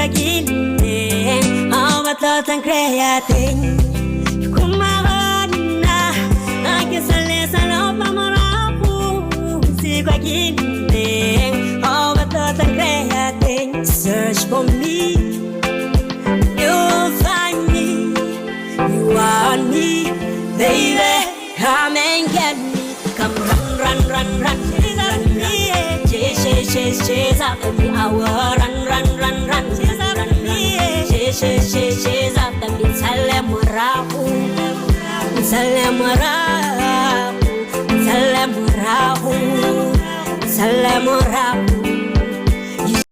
bagini Awat ang kreating Kumahana Akisale sa loob ng marapu Si bagini Awat ang kreating Search for me You'll find me You want me Baby Come and get me Come run Chase after me Chase after me I will run Chase after me Chase after me Salemurahu Salemurahu